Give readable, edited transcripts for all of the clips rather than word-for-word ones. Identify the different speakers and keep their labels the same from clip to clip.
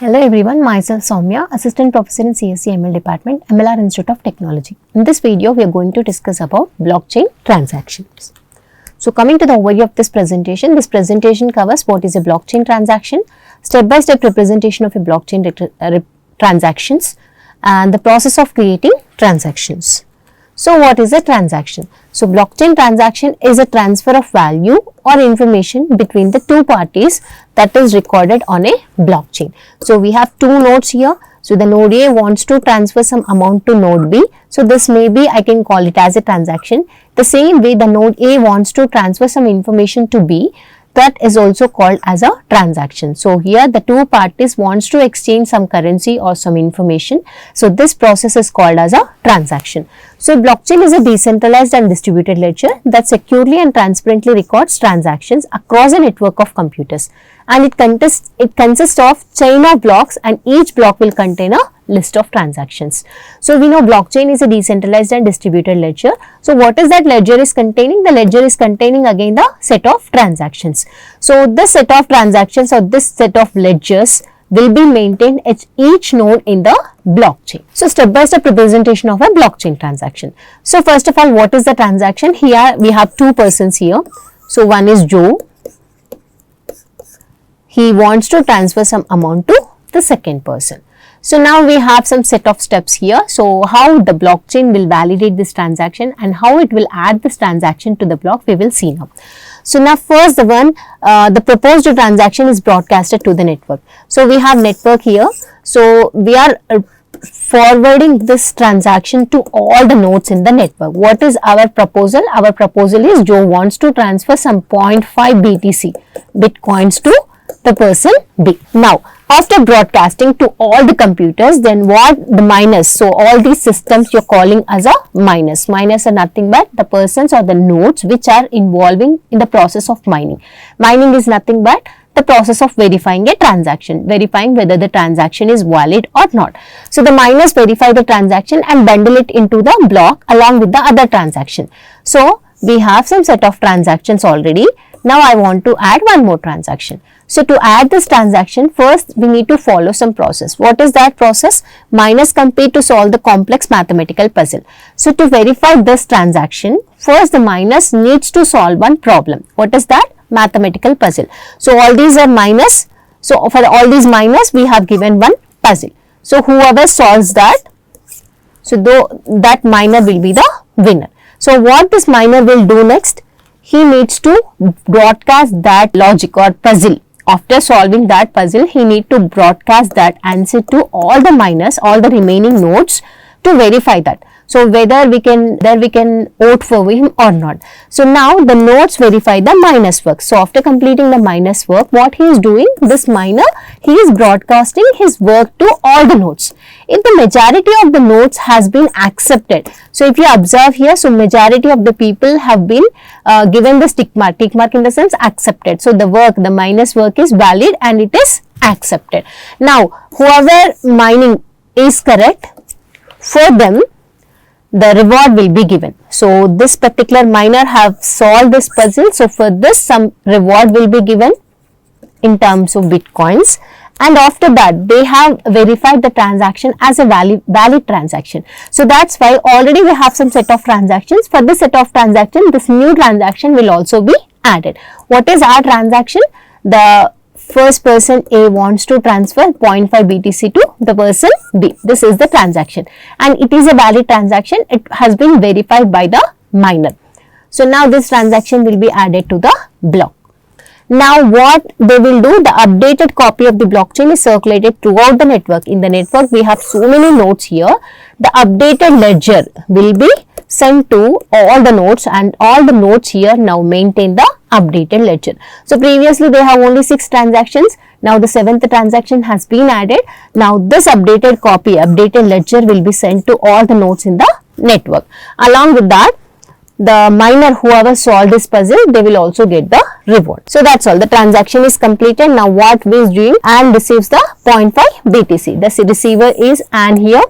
Speaker 1: Hello everyone, myself Sowmya, Assistant Professor in CSE AIML Department, MLR Institute of Technology. In this video, we are going to discuss about blockchain transactions. So coming to the overview of this presentation covers what is a blockchain transaction, step-by-step representation of a blockchain transactions and the process of creating transactions. So what is a transaction? So blockchain transaction is a transfer of value or information between the two parties that is recorded on a blockchain. So we have two nodes here. So the node A wants to transfer some amount to node B. So this may be, I can call it as a transaction. The same way the node A wants to transfer some information to B, that is also called as a transaction. So here the two parties wants to exchange some currency or some information. So this process is called as a transaction. So blockchain is a decentralized and distributed ledger that securely and transparently records transactions across a network of computers, and it consists of chain of blocks, and each block will contain a list of transactions. So we know blockchain is a decentralized and distributed ledger. So what is that ledger is containing? The ledger is containing again the set of transactions. So this set of transactions or this set of ledgers will be maintained at each node in the blockchain. So step-by-step representation of a blockchain transaction. So first of all, what is the transaction? Here we have two persons here. So one is Joe. He wants to transfer some amount to the second person. So now we have some set of steps here. So how the blockchain will validate this transaction and how it will add this transaction to the block, we will see now. So now first the proposed transaction is broadcasted to the network. So we have network here. So we are forwarding this transaction to all the nodes in the network. What is our proposal? Our proposal is Joe wants to transfer some 0.5 BTC bitcoins to the person B. Now after broadcasting to all the computers, then what the miners, so all these systems you're calling as a miners. Miners are nothing but the persons or the nodes which are involving in the process of mining. Mining is nothing but the process of verifying a transaction, verifying whether the transaction is valid or not. So the miners verify the transaction and bundle it into the block along with the other transaction. So we have some set of transactions already. Now I want to add one more transaction. So to add this transaction, first we need to follow some process. What is that process? Miners compete to solve the complex mathematical puzzle. So to verify this transaction, first the miners needs to solve one problem. What is that? Mathematical puzzle. So all these are miners. So for all these miners, we have given one puzzle. So whoever solves that, so that miner will be the winner. So what this miner will do next? He needs to broadcast that logic or puzzle. After solving that puzzle, he need to broadcast that answer to all the miners, all the remaining nodes to verify that. So whether we can vote for him or not. So now the nodes verify the miner's work. So after completing the miner's work, what he is doing, this miner, he is broadcasting his work to all the nodes. If the majority of the nodes has been accepted, so if you observe here, so majority of the people have been given the tick mark in the sense accepted. So the miner's work is valid and it is accepted. Now whoever mining is correct, for them the reward will be given. So this particular miner have solved this puzzle. So for this some reward will be given in terms of bitcoins. And after that, they have verified the transaction as a valid transaction. So that's why already we have some set of transactions. For this set of transaction, this new transaction will also be added. What is our transaction? The first person A wants to transfer 0.5 BTC to the person B. This is the transaction and it is a valid transaction. It has been verified by the miner. So now this transaction will be added to the block. Now what they will do, the updated copy of the blockchain is circulated throughout the network. In the network we have so many nodes here. The updated ledger will be sent to all the nodes and all the nodes here now maintain the updated ledger. So previously they have only 6 transactions. Now the 7th transaction has been added. Now this updated copy, updated ledger will be sent to all the nodes in the network. Along with that, the miner whoever solved this puzzle, they will also get the reward. So that's all. The transaction is completed. Now what we is doing, and receives the 0.5 BTC. The receiver is and here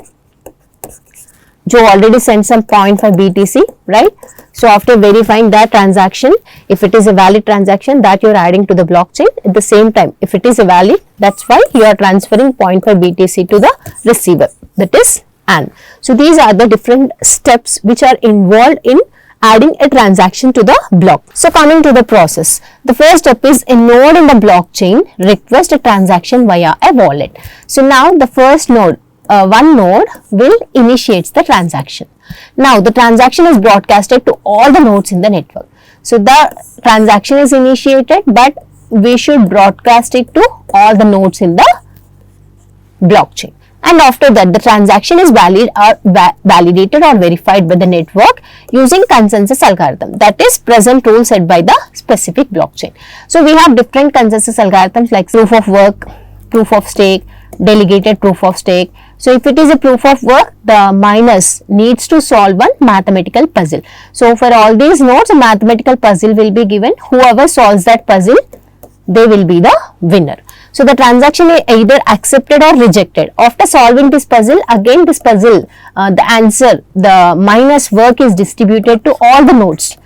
Speaker 1: Joe already sent some 0.5 BTC, right? So after verifying that transaction, if it is a valid transaction, that you are adding to the blockchain. At the same time, if it is a valid, that's why you are transferring 0.5 BTC to the receiver, that is AND. So these are the different steps which are involved in adding a transaction to the block. So coming to the process, the first step is a node in the blockchain request a transaction via a wallet. So now the first node, one node will initiate the transaction. Now the transaction is broadcasted to all the nodes in the network. So the transaction is initiated, but we should broadcast it to all the nodes in the blockchain. And after that, the transaction is validated or verified by the network using consensus algorithm, that is present rule set by the specific blockchain. So we have different consensus algorithms like proof of work, proof of stake, delegated proof of stake. So if it is a proof of work, the miners needs to solve one mathematical puzzle. So for all these nodes, a mathematical puzzle will be given. Whoever solves that puzzle, they will be the winner. So the transaction is either accepted or rejected. After solving this puzzle, again this puzzle, the answer, the minus work is distributed to all the nodes.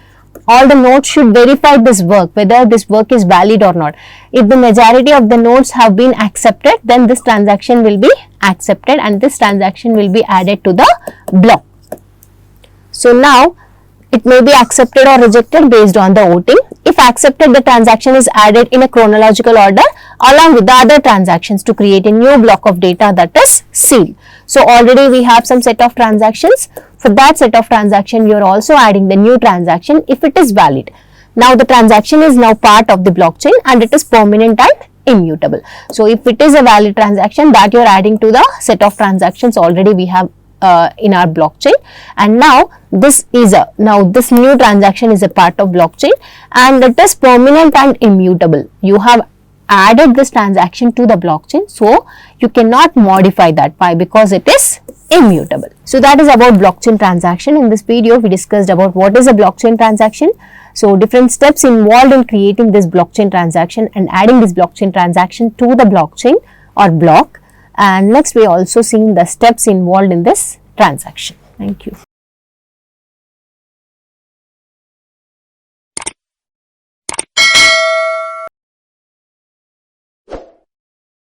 Speaker 1: All the nodes should verify this work, whether this work is valid or not. If the majority of the nodes have been accepted, then this transaction will be accepted and this transaction will be added to the block. So now it may be accepted or rejected based on the voting. If accepted, the transaction is added in a chronological order along with the other transactions to create a new block of data, that is sealed. So already we have some set of transactions. For that set of transaction, you are also adding the new transaction if it is valid. Now the transaction is now part of the blockchain and it is permanent and immutable. So if it is a valid transaction, that you are adding to the set of transactions already we have in our blockchain, and now this new transaction is a part of blockchain and it is permanent and immutable. You have added this transaction to the blockchain, so you cannot modify that. Why? Because it is immutable. So that is about blockchain transaction. In this video we discussed about what is a blockchain transaction. So different steps involved in creating this blockchain transaction and adding this blockchain transaction to the blockchain or block. And next we also seen the steps involved in this transaction. Thank you.